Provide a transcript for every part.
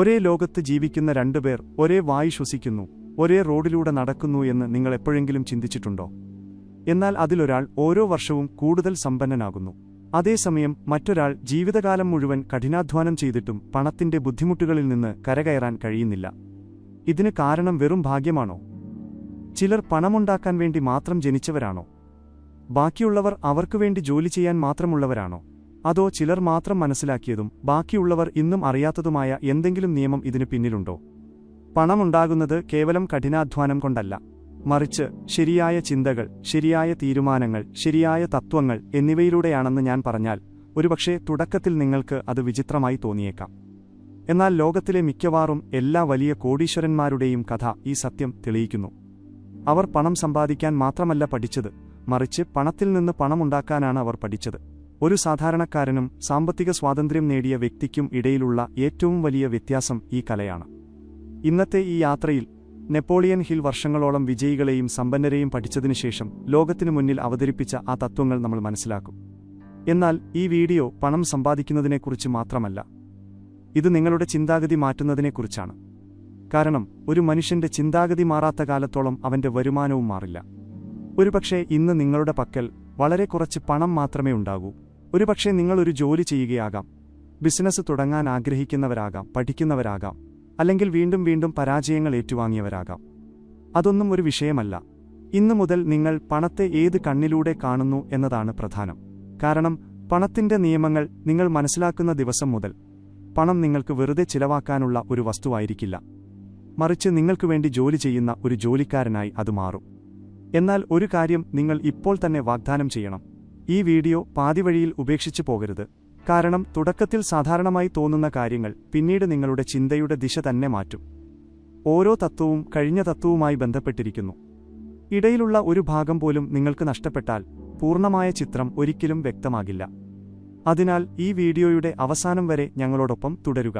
ഒരേ ലോകത്ത് ജീവിക്കുന്ന രണ്ടുപേർ ഒരേ വായു ശ്വസിക്കുന്നു, ഒരേ റോഡിലൂടെ നടക്കുന്നു എന്ന് നിങ്ങൾ എപ്പോഴെങ്കിലും ചിന്തിച്ചിട്ടുണ്ടോ? എന്നാൽ അതിലൊരാൾ ഓരോ വർഷവും കൂടുതൽ സമ്പന്നനാകുന്നു. അതേസമയം മറ്റൊരാൾ ജീവിതകാലം മുഴുവൻ കഠിനാധ്വാനം ചെയ്തിട്ടും പണത്തിന്റെ ബുദ്ധിമുട്ടുകളിൽ നിന്ന് കരകയറാൻ കഴിയുന്നില്ല. ഇതിന് കാരണം വെറും ഭാഗ്യമാണോ? ചിലർ പണമുണ്ടാക്കാൻ വേണ്ടി മാത്രം ജനിച്ചവരാണോ? ബാക്കിയുള്ളവർ അവർക്കുവേണ്ടി ജോലി ചെയ്യാൻ മാത്രമുള്ളവരാണോ? അതോ ചിലർ മാത്രം മനസ്സിലാക്കിയതും ബാക്കിയുള്ളവർ ഇന്നും അറിയാത്തതുമായ എന്തെങ്കിലും നിയമം ഇതിനു പിന്നിലുണ്ടോ? പണമുണ്ടാകുന്നത് കേവലം കഠിനാധ്വാനം കൊണ്ടല്ല, മറിച്ച് ശരിയായ ചിന്തകൾ, ശരിയായ തീരുമാനങ്ങൾ, ശരിയായ തത്വങ്ങൾ എന്നിവയിലൂടെയാണെന്ന് ഞാൻ പറഞ്ഞാൽ ഒരുപക്ഷേ തുടക്കത്തിൽ നിങ്ങൾക്ക് അത് വിചിത്രമായി തോന്നിയേക്കാം. എന്നാൽ ലോകത്തിലെ മിക്കവാറും എല്ലാ വലിയ കോടീശ്വരന്മാരുടെയും കഥ ഈ സത്യം തെളിയിക്കുന്നു. അവർ പണം സമ്പാദിക്കാൻ മാത്രമല്ല പഠിച്ചത്, മറിച്ച് പണത്തിൽ നിന്ന് പണമുണ്ടാക്കാനാണ് അവർ പഠിച്ചത്. ഒരു സാധാരണക്കാരനും സാമ്പത്തിക സ്വാതന്ത്ര്യം നേടിയ വ്യക്തിക്കും ഇടയിലുള്ള ഏറ്റവും വലിയ വ്യത്യാസം ഈ കലയാണ്. ഇന്നത്തെ ഈ യാത്രയിൽ നെപ്പോളിയൻ ഹിൽ വർഷങ്ങളോളം വിജയികളെയും സമ്പന്നരെയും പഠിച്ചതിനുശേഷം ലോകത്തിനു മുന്നിൽ അവതരിപ്പിച്ച ആ തത്വങ്ങൾ നമ്മൾ മനസ്സിലാക്കും. എന്നാൽ ഈ വീഡിയോ പണം സമ്പാദിക്കുന്നതിനെക്കുറിച്ച് മാത്രമല്ല, ഇത് നിങ്ങളുടെ ചിന്താഗതി മാറ്റുന്നതിനെക്കുറിച്ചാണ്. കാരണം ഒരു മനുഷ്യന്റെ ചിന്താഗതി മാറാത്ത കാലത്തോളം അവന്റെ വരുമാനവും മാറില്ല. ഒരുപക്ഷേ ഇന്ന് നിങ്ങളുടെ പക്കൽ വളരെ കുറച്ച് പണം മാത്രമേ ഉണ്ടാകൂ. ഒരുപക്ഷേ നിങ്ങൾ ഒരു ജോലി ചെയ്യുകയാകാം, ബിസിനസ് തുടങ്ങാൻ ആഗ്രഹിക്കുന്നവരാകാം, പഠിക്കുന്നവരാകാം, അല്ലെങ്കിൽ വീണ്ടും വീണ്ടും പരാജയങ്ങൾ ഏറ്റുവാങ്ങിയവരാകാം. അതൊന്നും ഒരു വിഷയമല്ല. ഇന്നു മുതൽ നിങ്ങൾ പണത്തെ ഏത് കണ്ണിലൂടെ കാണുന്നു എന്നതാണ് പ്രധാനം. കാരണം പണത്തിന്റെ നിയമങ്ങൾ നിങ്ങൾ മനസ്സിലാക്കുന്ന ദിവസം മുതൽ പണം നിങ്ങൾക്ക് വെറുതെ ചിലവാക്കാനുള്ള ഒരു വസ്തുവായിരിക്കില്ല, മറിച്ച് നിങ്ങൾക്ക് വേണ്ടി ജോലി ചെയ്യുന്ന ഒരു ജോലിക്കാരനായി അത് മാറും. എന്നാൽ ഒരു കാര്യം നിങ്ങൾ ഇപ്പോൾ തന്നെ വാഗ്ദാനം ചെയ്യണം: ഈ വീഡിയോ പാതിവഴിയിൽ ഉപേക്ഷിച്ചു പോകരുത്. കാരണം തുടക്കത്തിൽ സാധാരണമായി തോന്നുന്ന കാര്യങ്ങൾ പിന്നീട് നിങ്ങളുടെ ചിന്തയുടെ ദിശ തന്നെ മാറ്റും. ഓരോ തത്വവും കഴിഞ്ഞ തത്വവുമായി ബന്ധപ്പെട്ടിരിക്കുന്നു. ഇടയിലുള്ള ഒരു ഭാഗം പോലും നിങ്ങൾക്ക് നഷ്ടപ്പെട്ടാൽ പൂർണ്ണമായ ചിത്രം ഒരിക്കലും വ്യക്തമാകില്ല. അതിനാൽ ഈ വീഡിയോയുടെ അവസാനം വരെ ഞങ്ങളോടൊപ്പം തുടരുക.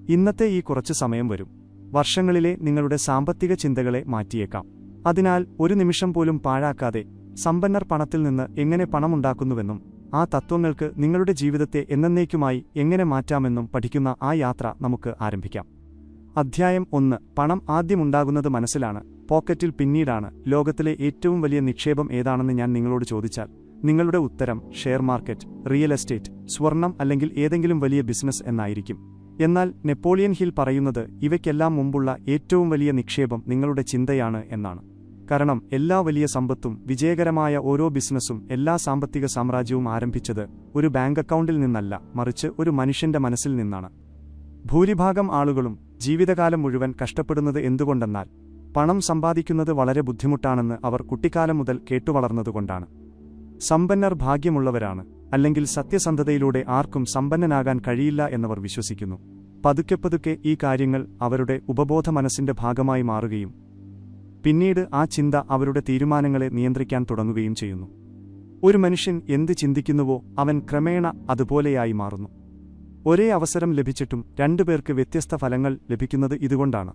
ഇന്നത്തെ ഈ കുറച്ച് സമയം വരും വർഷങ്ങളിലെ നിങ്ങളുടെ സാമ്പത്തിക ചിന്തകളെ മാറ്റിയേക്കാം. അതിനാൽ ഒരു നിമിഷം പോലും പാഴാക്കാതെ സമ്പന്നർ പണത്തിൽ നിന്ന് എങ്ങനെ പണമുണ്ടാക്കുന്നുവെന്നും ആ തത്വങ്ങൾക്ക് നിങ്ങളുടെ ജീവിതത്തെ എന്നേക്കുമായി എങ്ങനെ മാറ്റാമെന്നും പഠിക്കുന്ന ആ യാത്ര നമുക്ക് ആരംഭിക്കാം. അധ്യായം 1. പണം ആദ്യമുണ്ടാകുന്നത് മനസ്സിലാണ്, പോക്കറ്റിൽ പിന്നീടാണ്. ലോകത്തിലെ ഏറ്റവും വലിയ നിക്ഷേപം ഏതാണെന്ന് ഞാൻ നിങ്ങളോട് ചോദിച്ചാൽ നിങ്ങളുടെ ഉത്തരം ഷെയർ മാർക്കറ്റ്, റിയൽ എസ്റ്റേറ്റ്, സ്വർണം അല്ലെങ്കിൽ ഏതെങ്കിലും വലിയ ബിസിനസ് എന്നായിരിക്കും. എന്നാൽ നെപ്പോളിയൻ ഹിൽ പറയുന്നത് ഇവയ്ക്കെല്ലാം മുമ്പുള്ള ഏറ്റവും വലിയ നിക്ഷേപം നിങ്ങളുടെ ചിന്തയാണ് എന്നാണ്. കാരണം എല്ലാ വലിയ സമ്പത്തും, വിജയകരമായ ഓരോ ബിസിനസ്സും, എല്ലാ സാമ്പത്തിക സാമ്രാജ്യവും ആരംഭിച്ചത് ഒരു ബാങ്ക് അക്കൗണ്ടിൽ നിന്നല്ല, മറിച്ച് ഒരു മനുഷ്യന്റെ മനസ്സിൽ നിന്നാണ്. ഭൂരിഭാഗം ആളുകളും ജീവിതകാലം മുഴുവൻ കഷ്ടപ്പെടുന്നത് എന്തുകൊണ്ടെന്നാൽ പണം സമ്പാദിക്കുന്നത് വളരെ ബുദ്ധിമുട്ടാണെന്ന് അവർ കുട്ടിക്കാലം മുതൽ കേട്ടുവളർന്നതുകൊണ്ടാണ്. സമ്പന്നർ ഭാഗ്യമുള്ളവരാണ്, അല്ലെങ്കിൽ സത്യസന്ധതയിലൂടെ ആർക്കും സമ്പന്നനാകാൻ കഴിയില്ല എന്നവർ വിശ്വസിക്കുന്നു. പതുക്കെ പതുക്കെ ഈ കാര്യങ്ങൾ അവരുടെ ഉപബോധ മനസ്സിന്റെ ഭാഗമായി മാറുകയും പിന്നീട് ആ ചിന്ത അവരുടെ തീരുമാനങ്ങളെ നിയന്ത്രിക്കാൻ തുടങ്ങുകയും ചെയ്യുന്നു. ഒരു മനുഷ്യൻ എന്ത് ചിന്തിക്കുന്നുവോ അവൻ ക്രമേണ അതുപോലെയായി മാറുന്നു. ഒരേ അവസരം ലഭിച്ചിട്ടും രണ്ടുപേർക്ക് വ്യത്യസ്ത ഫലങ്ങൾ ലഭിക്കുന്നത് ഇതുകൊണ്ടാണ്.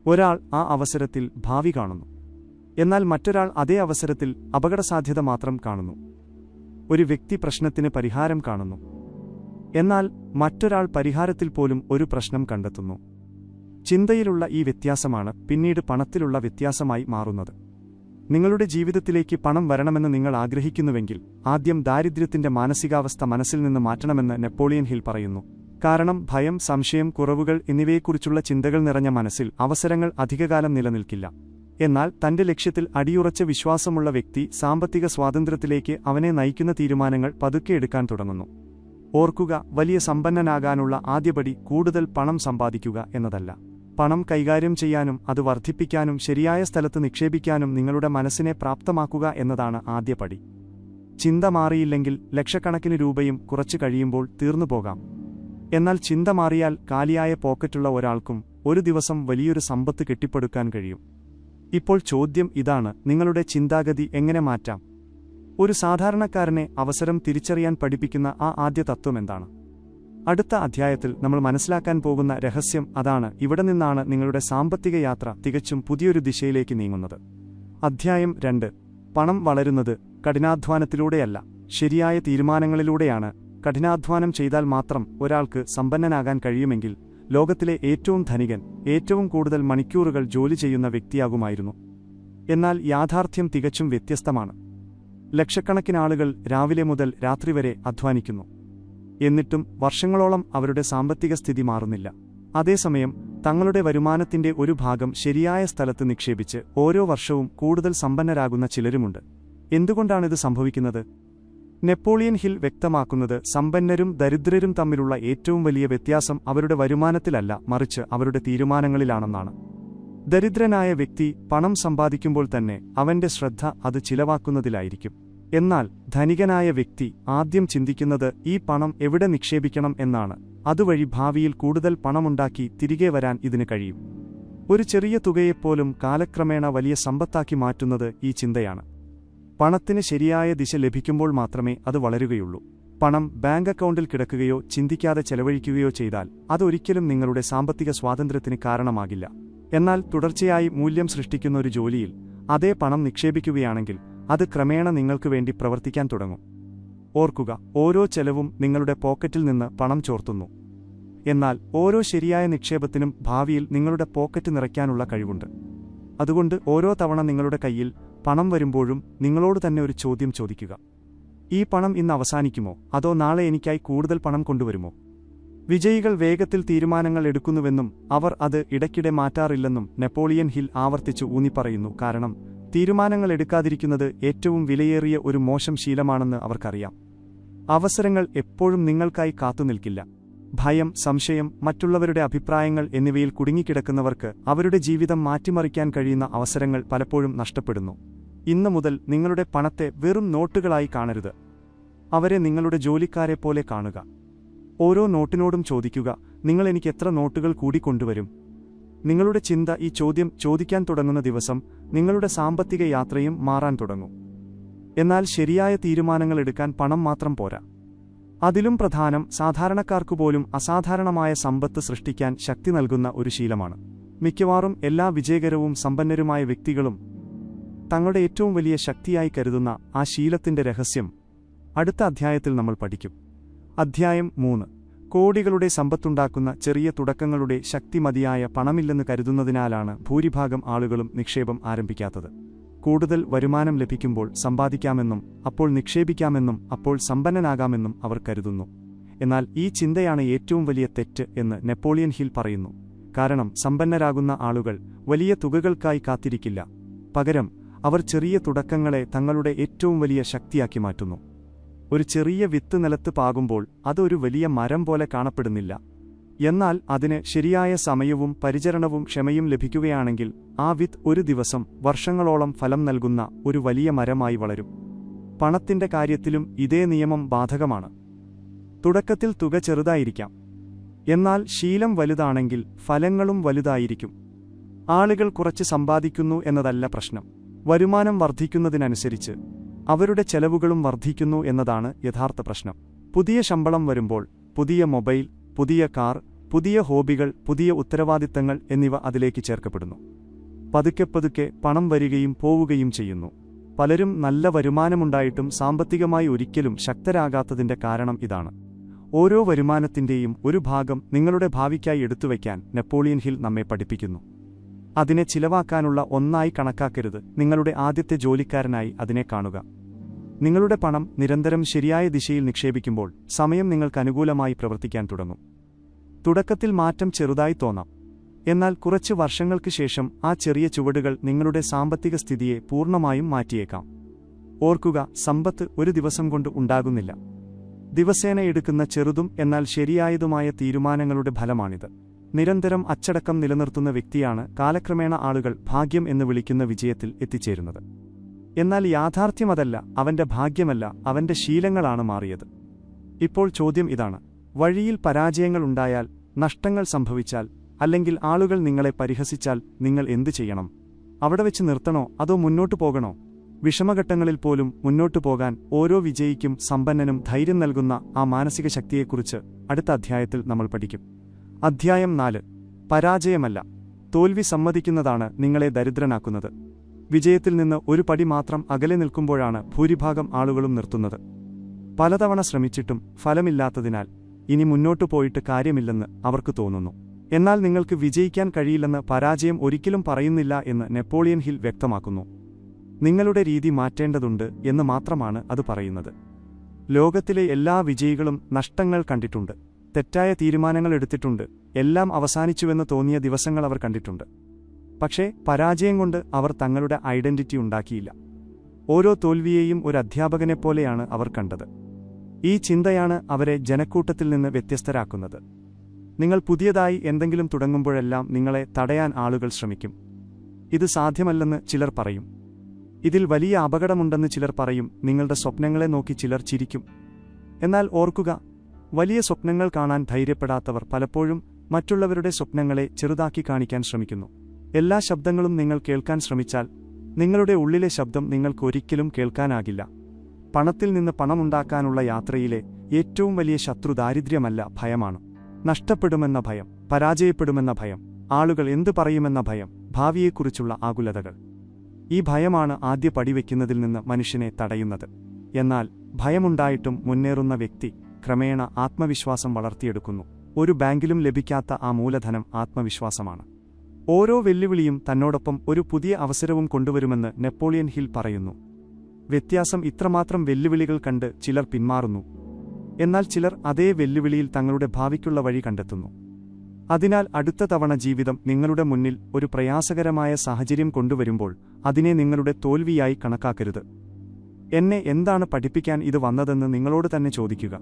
ഒരാൾ ആ അവസരത്തിൽ ഭാവി കാണുന്നു, എന്നാൽ മറ്റൊരാൾ അതേ അവസരത്തിൽ അപകടസാധ്യത മാത്രം കാണുന്നു. ഒരു വ്യക്തി പ്രശ്നത്തിന് പരിഹാരം കാണുന്നു, എന്നാൽ മറ്റൊരാൾ പരിഹാരത്തിൽ പോലും ഒരു പ്രശ്നം കണ്ടെത്തുന്നു. ചിന്തയിലുള്ള ഈ വ്യത്യാസമാണ് പിന്നീട് പണത്തിലുള്ള വ്യത്യാസമായി മാറുന്നത്. നിങ്ങളുടെ ജീവിതത്തിലേക്ക് പണം വരണമെന്ന് നിങ്ങൾ ആഗ്രഹിക്കുന്നുവെങ്കിൽ ആദ്യം ദാരിദ്ര്യത്തിന്റെ മാനസികാവസ്ഥ മനസ്സിൽ നിന്ന് മാറ്റണമെന്ന് നെപ്പോളിയൻ ഹിൽ പറയുന്നു. കാരണം ഭയം, സംശയം, കുറവുകൾ എന്നിവയെക്കുറിച്ചുള്ള ചിന്തകൾ നിറഞ്ഞ മനസ്സിൽ അവസരങ്ങൾ അധികകാലം നിലനിൽക്കില്ല. എന്നാൽ തന്റെ ലക്ഷ്യത്തിൽ അടിയുറച്ച വിശ്വാസമുള്ള വ്യക്തി സാമ്പത്തിക സ്വാതന്ത്ര്യത്തിലേക്ക് അവനെ നയിക്കുന്ന തീരുമാനങ്ങൾ പതുക്കെ എടുക്കാൻ തുടങ്ങുന്നു. ഓർക്കുക, വലിയ സമ്പന്നനാകാനുള്ള ആദ്യപടി കൂടുതൽ പണം സമ്പാദിക്കുക എന്നതല്ല. പണം കൈകാര്യം ചെയ്യാനും അത് വർദ്ധിപ്പിക്കാനും ശരിയായ സ്ഥലത്ത് നിക്ഷേപിക്കാനും നിങ്ങളുടെ മനസ്സിനെ പ്രാപ്തമാക്കുക എന്നതാണ് ആദ്യപടി. ചിന്ത മാറിയില്ലെങ്കിൽ ലക്ഷക്കണക്കിന് രൂപയും കുറച്ചു കഴിയുമ്പോൾ തീർന്നുപോകാം. എന്നാൽ ചിന്ത മാറിയാൽ കാലിയായ പോക്കറ്റുള്ള ഒരാൾക്കും ഒരു ദിവസം വലിയൊരു സമ്പത്ത് കെട്ടിപ്പടുക്കാൻ കഴിയും. ഇപ്പോൾ ചോദ്യം ഇതാണ്: നിങ്ങളുടെ ചിന്താഗതി എങ്ങനെ മാറ്റാം? ഒരു സാധാരണക്കാരനെ അവസരം തിരിച്ചറിയാൻ പഠിപ്പിക്കുന്ന ആ ആദ്യ തത്വം എന്താണ്? അടുത്ത അധ്യായത്തിൽ നമ്മൾ മനസ്സിലാക്കാൻ പോകുന്ന രഹസ്യം അതാണ്. ഇവിടെ നിന്നാണ് നിങ്ങളുടെ സാമ്പത്തിക യാത്ര തികച്ചും പുതിയൊരു ദിശയിലേക്ക് നീങ്ങുന്നത്. അധ്യായം 2. പണം വളരുന്നത് കഠിനാധ്വാനത്തിലൂടെയല്ല, ശരിയായ തീരുമാനങ്ങളിലൂടെയാണ്. കഠിനാധ്വാനം ചെയ്താൽ മാത്രം ഒരാൾക്ക് സമ്പന്നനാകാൻ കഴിയുമെങ്കിൽ ലോകത്തിലെ ഏറ്റവും ധനികൻ, ഏറ്റവും കൂടുതൽ മണിക്കൂറുകൾ ജോലി ചെയ്യുന്ന വ്യക്തിയാകുമായിരുന്നു. എന്നാൽ യാഥാർത്ഥ്യം തികച്ചും വ്യത്യസ്തമാണ്. ലക്ഷക്കണക്കിന് ആളുകൾ രാവിലെ മുതൽ രാത്രി വരെ അധ്വാനിക്കുന്നു. എന്നിട്ടും വർഷങ്ങളോളം അവരുടെ സാമ്പത്തിക സ്ഥിതി മാറുന്നില്ല. അതേസമയം തങ്ങളുടെ വരുമാനത്തിന്റെ ഒരു ഭാഗം ശരിയായ സ്ഥലത്ത് നിക്ഷേപിച്ച് ഓരോ വർഷവും കൂടുതൽ സമ്പന്നരാകുന്ന ചിലരുമുണ്ട്. എന്തുകൊണ്ടാണിത് സംഭവിക്കുന്നത്? നെപ്പോളിയൻ ഹിൽ വ്യക്തമാക്കുന്നത് സമ്പന്നരും ദരിദ്രരും തമ്മിലുള്ള ഏറ്റവും വലിയ വ്യത്യാസം അവരുടെ വരുമാനത്തിലല്ല, മറിച്ച് അവരുടെ തീരുമാനങ്ങളിലാണെന്നാണ്. ദരിദ്രനായ വ്യക്തി പണം സമ്പാദിക്കുമ്പോൾ തന്നെ അവന്റെ ശ്രദ്ധ അത് ചിലവാക്കുന്നതിലായിരിക്കും. എന്നാൽ ധനികനായ വ്യക്തി ആദ്യം ചിന്തിക്കുന്നത് ഈ പണം എവിടെ നിക്ഷേപിക്കണം എന്നാണ്. അതുവഴി ഭാവിയിൽ കൂടുതൽ പണമുണ്ടാക്കി തിരികെ വരാൻ ഇതിന് കഴിയും. ഒരു ചെറിയ തുകയെപ്പോലും കാലക്രമേണ വലിയ സമ്പത്താക്കി മാറ്റുന്നത് ഈ ചിന്തയാണ്. പണത്തിന് ശരിയായ ദിശ ലഭിക്കുമ്പോൾ മാത്രമേ അത് വളരുകയുള്ളൂ. പണം ബാങ്ക് അക്കൗണ്ടിൽ കിടക്കുകയോ ചിന്തിക്കാതെ ചെലവഴിക്കുകയോ ചെയ്താൽ അതൊരിക്കലും നിങ്ങളുടെ സാമ്പത്തിക സ്വാതന്ത്ര്യത്തിന് കാരണമാകില്ല. എന്നാൽ തുടർച്ചയായി മൂല്യം സൃഷ്ടിക്കുന്ന ഒരു ജോലിയിൽ അതേ പണം നിക്ഷേപിക്കുകയാണെങ്കിൽ അത് ക്രമേണ നിങ്ങൾക്ക് വേണ്ടി പ്രവർത്തിക്കാൻ തുടങ്ങും. ഓർക്കുക, ഓരോ ചെലവും നിങ്ങളുടെ പോക്കറ്റിൽ നിന്ന് പണം ചോർത്തുന്നു. എന്നാൽ ഓരോ ശരിയായ നിക്ഷേപത്തിനും ഭാവിയിൽ നിങ്ങളുടെ പോക്കറ്റ് നിറയ്ക്കാനുള്ള കഴിവുണ്ട്. അതുകൊണ്ട് ഓരോ തവണ നിങ്ങളുടെ കയ്യിൽ പണം വരുമ്പോഴും നിങ്ങളോട് തന്നെ ഒരു ചോദ്യം ചോദിക്കുക: ഈ പണം ഇന്ന് അവസാനിക്കുമോ, അതോ നാളെ എനിക്കായി കൂടുതൽ പണം കൊണ്ടുവരുമോ? വിജയികൾ വേഗത്തിൽ തീരുമാനങ്ങൾ എടുക്കുന്നുവെന്നും അവർ അത് ഇടയ്ക്കിടെ മാറ്റാറില്ലെന്നും നെപ്പോളിയൻ ഹിൽ ആവർത്തിച്ചു ഊന്നിപ്പറയുന്നു. കാരണം തീരുമാനങ്ങൾ എടുക്കാതിരിക്കുന്നത് ഏറ്റവും വിലയേറിയ ഒരു മോശം ശീലമാണെന്ന് അവർക്കറിയാം. അവസരങ്ങൾ എപ്പോഴും നിങ്ങൾക്കായി കാത്തുനിൽക്കില്ല. ഭയം, സംശയം, മറ്റുള്ളവരുടെ അഭിപ്രായങ്ങൾ എന്നിവയിൽ കുടുങ്ങിക്കിടക്കുന്നവർക്ക് അവരുടെ ജീവിതം മാറ്റിമറിക്കാൻ കഴിയുന്ന അവസരങ്ങൾ പലപ്പോഴും നഷ്ടപ്പെടുന്നു. ഇന്നു മുതൽ നിങ്ങളുടെ പണത്തെ വെറും നോട്ടുകളായി കാണരുത്. അവരെ നിങ്ങളുടെ ജോലിക്കാരെപ്പോലെ കാണുക. ഓരോ നോട്ടിനോടും ചോദിക്കുക: നിങ്ങൾ എനിക്ക് എത്ര നോട്ടുകൾ കൂടി കൊണ്ടുവരും? നിങ്ങളുടെ ചിന്ത ഈ ചോദ്യം ചോദിക്കാൻ തുടങ്ങുന്ന ദിവസം നിങ്ങളുടെ സാമ്പത്തിക യാത്രയും മാറാൻ തുടങ്ങും. എന്നാൽ ശരിയായ തീരുമാനങ്ങൾ എടുക്കാൻ പണം മാത്രം പോരാ. അതിലും പ്രധാനം സാധാരണക്കാർക്കുപോലും അസാധാരണമായ സമ്പത്ത് സൃഷ്ടിക്കാൻ ശക്തി നൽകുന്ന ഒരു ശീലമാണ്. മിക്കവാറും എല്ലാ വിജയകരവും സമ്പന്നരുമായ വ്യക്തികളും തങ്ങളുടെ ഏറ്റവും വലിയ ശക്തിയായി കരുതുന്ന ആ ശീലത്തിന്റെ രഹസ്യം അടുത്ത അധ്യായത്തിൽ നമ്മൾ പഠിക്കും. അധ്യായം 3. കോടികളുടെ സമ്പത്തുണ്ടാക്കുന്ന ചെറിയ തുടക്കങ്ങളുടെ ശക്തി. മതിയായ പണമില്ലെന്ന് കരുതുന്നതിനാലാണ് ഭൂരിഭാഗം ആളുകളും നിക്ഷേപം ആരംഭിക്കാത്തത്. കൂടുതൽ വരുമാനം ലഭിക്കുമ്പോൾ സമ്പാദിക്കാമെന്നും അപ്പോൾ നിക്ഷേപിക്കാമെന്നും അപ്പോൾ സമ്പന്നനാകാമെന്നും അവർ കരുതുന്നു. എന്നാൽ ഈ ചിന്തയാണ് ഏറ്റവും വലിയ തെറ്റ് എന്ന് നെപ്പോളിയൻ ഹിൽ പറയുന്നു. കാരണം സമ്പന്നരാകുന്ന ആളുകൾ വലിയ തുകകൾക്കായി കാത്തിരിക്കില്ല. പകരം അവർ ചെറിയ തുടക്കങ്ങളെ തങ്ങളുടെ ഏറ്റവും വലിയ ശക്തിയാക്കി മാറ്റുന്നു. ഒരു ചെറിയ വിത്ത് നിലത്ത് പാകുമ്പോൾ അതൊരു വലിയ മരം പോലെ കാണപ്പെടുന്നില്ല. എന്നാൽ അതിന് ശരിയായ സമയവും പരിചരണവും ക്ഷമയും ലഭിക്കുകയാണെങ്കിൽ ആ വിത്ത് ഒരു ദിവസം വർഷങ്ങളോളം ഫലം നൽകുന്ന ഒരു വലിയ മരമായി വളരും. പണത്തിന്റെ കാര്യത്തിലും ഇതേ നിയമം ബാധകമാണ്. തുടക്കത്തിൽ തുക ചെറുതായിരിക്കാം, എന്നാൽ ശീലം വലുതാണെങ്കിൽ ഫലങ്ങളും വലുതായിരിക്കും. ആളുകൾ കുറച്ച് സമ്പാദിക്കുന്നു എന്നതല്ല പ്രശ്നം. വരുമാനം വർദ്ധിക്കുന്നതിനനുസരിച്ച് അവരുടെ ചെലവുകളും വർദ്ധിക്കുന്നു എന്നതാണ് യഥാർത്ഥ പ്രശ്നം. പുതിയ ശമ്പളം വരുമ്പോൾ പുതിയ മൊബൈൽ, പുതിയ കാർ, പുതിയ ഹോബികൾ, പുതിയ ഉത്തരവാദിത്തങ്ങൾ എന്നിവ അതിലേക്ക് ചേർക്കപ്പെടുന്നു. പതുക്കെ പതുക്കെ പണം വരികയും പോവുകയും ചെയ്യുന്നു. പലരും നല്ല വരുമാനമുണ്ടായിട്ടും സാമ്പത്തികമായി ഒരിക്കലും ശക്തരാകാത്തതിന്റെ കാരണം ഇതാണ്. ഓരോ വരുമാനത്തിന്റെയും ഒരു ഭാഗം നിങ്ങളുടെ ഭാവിക്കായി എടുത്തുവയ്ക്കാൻ നെപ്പോളിയൻ ഹിൽ നമ്മെ പഠിപ്പിക്കുന്നു. അതിനെ ചിലവാക്കാനുള്ള ഒന്നായി കണക്കാക്കരുത്. നിങ്ങളുടെ ആദ്യത്തെ ജോലിക്കാരനായി അതിനെ കാണുക. നിങ്ങളുടെ പണം നിരന്തരം ശരിയായ ദിശയിൽ നിക്ഷേപിക്കുമ്പോൾ സമയം നിങ്ങൾക്ക് അനുകൂലമായി പ്രവർത്തിക്കാൻ തുടങ്ങും. തുടക്കത്തിൽ മാറ്റം ചെറുതായി തോന്നാം, എന്നാൽ കുറച്ച് വർഷങ്ങൾക്ക് ശേഷം ആ ചെറിയ ചുവടുകൾ നിങ്ങളുടെ സാമ്പത്തിക സ്ഥിതിയെ പൂർണ്ണമായും മാറ്റിയേക്കാം. ഓർക്കുക, സമ്പത്ത് ഒരു ദിവസം കൊണ്ട് ഉണ്ടാകുന്നില്ല. ദിവസേന എടുക്കുന്ന ചെറുതും എന്നാൽ ശരിയായതുമായ തീരുമാനങ്ങളുടെ ഫലമാണിത്. നിരന്തരം അച്ചടക്കം നിലനിർത്തുന്ന വ്യക്തിയാണ് കാലക്രമേണ ആളുകൾ ഭാഗ്യം എന്ന് വിളിക്കുന്ന വിജയത്തിൽ എത്തിച്ചേരുന്നത്. എന്നാൽ യാഥാർത്ഥ്യം അതല്ല. അവന്റെ ഭാഗ്യമല്ല, അവന്റെ ശീലങ്ങളാണ് മാറിയത്. ഇപ്പോൾ ചോദ്യം ഇതാണ്: വഴിയിൽ പരാജയങ്ങൾ ഉണ്ടായാൽ, നഷ്ടങ്ങൾ സംഭവിച്ചാൽ, അല്ലെങ്കിൽ ആളുകൾ നിങ്ങളെ പരിഹസിച്ചാൽ നിങ്ങൾ എന്തു ചെയ്യണം? അവിടെ വെച്ച് നിർത്തണോ അതോ മുന്നോട്ടു പോകണോ? വിഷമഘട്ടങ്ങളിൽ പോലും മുന്നോട്ടു പോകാൻ ഓരോ വിജയിക്കും സമ്പന്നനും ധൈര്യം നൽകുന്ന ആ മാനസിക ശക്തിയെക്കുറിച്ച് അടുത്ത അധ്യായത്തിൽ നമ്മൾ പഠിക്കും. അധ്യായം 4. പരാജയമല്ല, തോൽവി സമ്മതിക്കുന്നതാണ് നിങ്ങളെ ദരിദ്രനാക്കുന്നത്. വിജയത്തിൽ നിന്ന് ഒരു പടി മാത്രം അകലെ നിൽക്കുമ്പോഴാണ് ഭൂരിഭാഗം ആളുകളും നിർത്തുന്നത്. പലതവണ ശ്രമിച്ചിട്ടും ഫലമില്ലാത്തതിനാൽ ഇനി മുന്നോട്ടു പോയിട്ട് കാര്യമില്ലെന്ന് അവർക്ക് തോന്നുന്നു. എന്നാൽ നിങ്ങൾക്ക് വിജയിക്കാൻ കഴിയില്ലെന്ന് പരാജയം ഒരിക്കലും പറയുന്നില്ല എന്ന് നെപ്പോളിയൻ ഹിൽ വ്യക്തമാക്കുന്നു. നിങ്ങളുടെ രീതി മാറ്റേണ്ടതുണ്ട് എന്ന് മാത്രമാണ് അത് പറയുന്നത്. ലോകത്തിലെ എല്ലാ വിജയികളും നഷ്ടങ്ങൾ കണ്ടിട്ടുണ്ട്, തെറ്റായ തീരുമാനങ്ങൾ എടുത്തിട്ടുണ്ട്, എല്ലാം അവസാനിച്ചുവെന്ന് തോന്നിയ ദിവസങ്ങൾ അവർ കണ്ടിട്ടുണ്ട്. പക്ഷേ പരാജയം കൊണ്ട് അവർ തങ്ങളുടെ ഐഡന്റിറ്റി ഉണ്ടാക്കിയില്ല. ഓരോ തോൽവിയെയും ഒരു അധ്യാപകനെപ്പോലെയാണ് അവർ കണ്ടത്. ഈ ചിന്തയാണ് അവരെ ജനക്കൂട്ടത്തിൽ നിന്ന് വ്യത്യസ്തരാക്കുന്നത്. നിങ്ങൾ പുതിയതായി എന്തെങ്കിലും തുടങ്ങുമ്പോഴെല്ലാം നിങ്ങളെ തടയാൻ ആളുകൾ ശ്രമിക്കും. ഇത് സാധ്യമല്ലെന്ന് ചിലർ പറയും. ഇതിൽ വലിയ അപകടമുണ്ടെന്ന് ചിലർ പറയും. നിങ്ങളുടെ സ്വപ്നങ്ങളെ നോക്കി ചിലർ ചിരിക്കും. എന്നാൽ ഓർക്കുക, വലിയ സ്വപ്നങ്ങൾ കാണാൻ ധൈര്യപ്പെടാത്തവർ പലപ്പോഴും മറ്റുള്ളവരുടെ സ്വപ്നങ്ങളെ ചെറുതാക്കി കാണിക്കാൻ ശ്രമിക്കുന്നു. എല്ലാ ശബ്ദങ്ങളും നിങ്ങൾ കേൾക്കാൻ ശ്രമിച്ചാൽ നിങ്ങളുടെ ഉള്ളിലെ ശബ്ദം നിങ്ങൾക്കൊരിക്കലും കേൾക്കാനാകില്ല. പണത്തിൽ നിന്ന് പണമുണ്ടാക്കാനുള്ള യാത്രയിലെ ഏറ്റവും വലിയ ശത്രു ദാരിദ്ര്യമല്ല, ഭയമാണ്. നഷ്ടപ്പെടുമെന്ന ഭയം, പരാജയപ്പെടുമെന്ന ഭയം, ആളുകൾ എന്തു പറയുമെന്ന ഭയം, ഭാവിയെക്കുറിച്ചുള്ള ആകുലതകൾ. ഈ ഭയമാണ് ആദ്യ പടി വയ്ക്കുന്നതിൽ നിന്ന് മനുഷ്യനെ തടയുന്നത്. എന്നാൽ ഭയമുണ്ടായിട്ടും മുന്നേറുന്ന വ്യക്തി ക്രമേണ ആത്മവിശ്വാസം വളർത്തിയെടുക്കുന്നു. ഒരു ബാങ്കിലും ലഭിക്കാത്ത ആ മൂലധനം ആത്മവിശ്വാസമാണ്. ഓരോ വെല്ലുവിളിയും തന്നോടൊപ്പം ഒരു പുതിയ അവസരവും കൊണ്ടുവരുമെന്ന് നെപ്പോളിയൻ ഹിൽ പറയുന്നു. വ്യത്യാസം ഇത്രമാത്രം വെല്ലുവിളികൾ കണ്ട് ചിലർ പിന്മാറുന്നു. എന്നാൽ ചിലർ അതേ വെല്ലുവിളിയിൽ തങ്ങളുടെ ഭാവിക്കുള്ള വഴി കണ്ടെത്തുന്നു. അതിനാൽ അടുത്ത തവണ ജീവിതം നിങ്ങളുടെ മുന്നിൽ ഒരു പ്രയാസകരമായ സാഹചര്യം കൊണ്ടുവരുമ്പോൾ അതിനെ നിങ്ങളുടെ തോൽവിയായി കണക്കാക്കരുത്. എന്നെ എന്താണ് പഠിപ്പിക്കാൻ ഇത് വന്നതെന്ന് നിങ്ങളോട് തന്നെ ചോദിക്കുക.